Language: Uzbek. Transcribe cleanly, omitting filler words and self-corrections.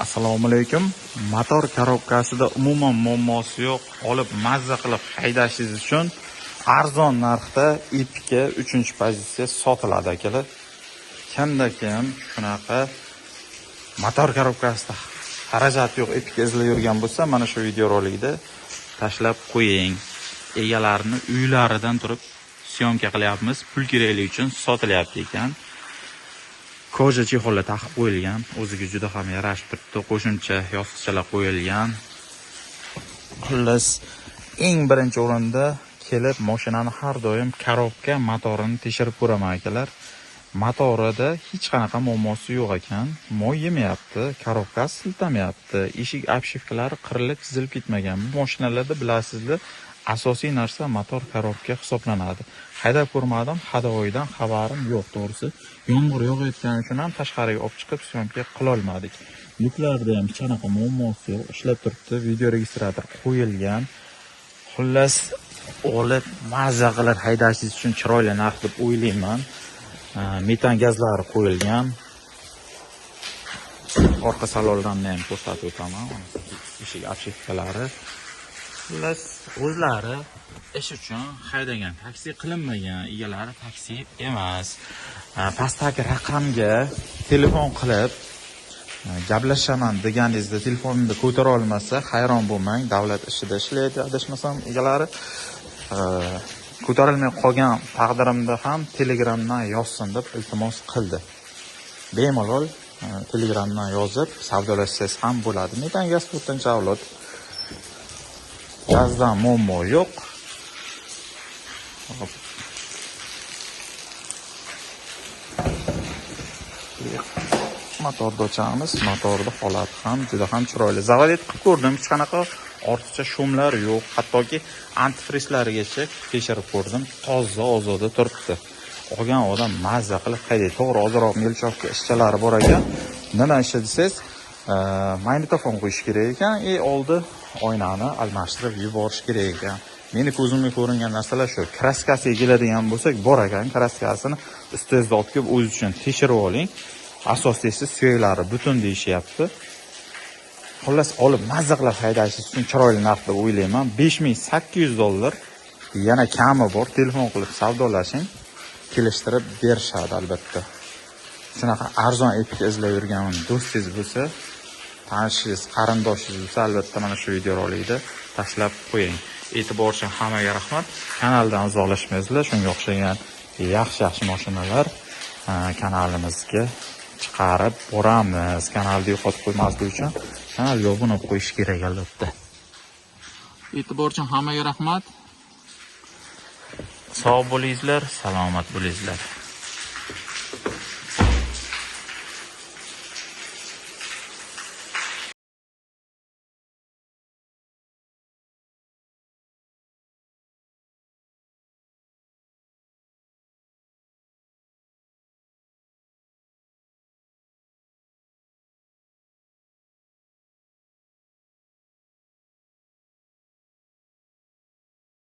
Assalomu alaykum. Motor korobkasida umuman muammosi yo'q, olib mazza qilib haydashingiz uchun arzon narxda Epica 3-pozitsiya sotiladi akalar. Kimda kim shunaqa motor korobkasida xarajat yo'q Epica izlab yurgan bo'lsa, mana shu videorolikda tashlab qo'ying. Egalarini uylaridan turib syomka qilyapmiz. Pul keraklik uchun sotilyapti ekan. Koja chexollar taqib qo'yilgan, o'ziga juda ham yarashib turibdi. Qo'shimcha yostiqchalar qo'yilgan. Xullas, eng birinchi o'rinda kelib mashinani har doim korobka motorini tekshirib ko'raman akalar. Motorida hech qanaqa muammosi yo'q ekan. Moy yemayapti, korobkasi siltamayapti, eshik obshivkalari qirilib chizilib ketmagan. Bu mashinalarda bilasizlar, asosiy narsa motor korobka hisoblanadi. Haydab ko'rmadim, hadovoyidan xabarim yo'q to'g'risi. Yomg'ir yog'ayotgani uchun ham tashqariga olib chiqib syomka qila olmadik. Yuklarda ham hech qanaqa muammosi yo'q, ishlab turibdi. Video registrator qo'yilgan. Xullas, olib mazza qilib haydashingiz uchun chiroyli narx deb o'ylayman. Metan gazlari qo'yilgan. Orqa salonlarni ham ko'rsatib o'taman. Eshik obshivkalari. Xullas, o'zlari ish uchun haydagan, taksi qilinmagan egalari taksi emas. Pastdagi raqamga telefon qilib gaplashaman deganingizda telefonini ko'tara olmasa, hayron bo'lmang. Davlat ishida ishlaydi, adashmasam egalari. Ko'tarilmay qolgan taqdirimda ham Telegramdan yozsin deb iltimos qildi. Bemalol Telegramdan yozib savdolashsangiz ham bo'ladi. Metan gaz 4-avlod. Gazdan muammo yo'q. Motorni ochamiz. Motorda holati ham juda ham chiroyli. Zavalet qilib ko'rdim, hech qanaqa ortiqcha shumlar yo'q. Hattoki antifrizlarigacha tekshirib ko'rdim. Toza ozoda turibdi. Olgan odam mazza qilib haydaydi. To'g'ri, ozroq melchovka ishchalari bor ekan. Nima ish desangiz, magnitofon qo'yish kerak ekan, oldi oynani almashtirib yuborish kerak ekan. Meni ko'zimga ko'ringan narsalar shu. Kraskasiga keladigan bo'lsak, bor ekan, kraskasini ustingizda olib kelib o'z uchun tekshirib oling. Asosiysi suyaklari butun deyishyapti. Xullas, olib mazza qilib haydashingiz uchun chiroyli narx deb o'ylayman. $5800. Yana kami bor. Telefon qilib savdolashing. Kelishtirib berishadi albatta. Shunaqa arzon Epica izlab yurgan do'stingiz bo'lsa, tanishingiz, qarindoshingiz bo'lsa, albatta mana shu videorolikda tashlab qo'ying. E'tibor uchun hammaga rahmat. Kanaldan uzoqlashmaysizlar. Shunga o'xshagan yaxshi mashinalar kanalimizga chiqarib boramiz. Kanalni yo'qotib qo'ymaslik uchun kanalga obuna bo'lib qo'yish kerak albatta. E'tibor uchun hammaga rahmat. Sog' bo'lingizlar, salomat bo'lingizlar.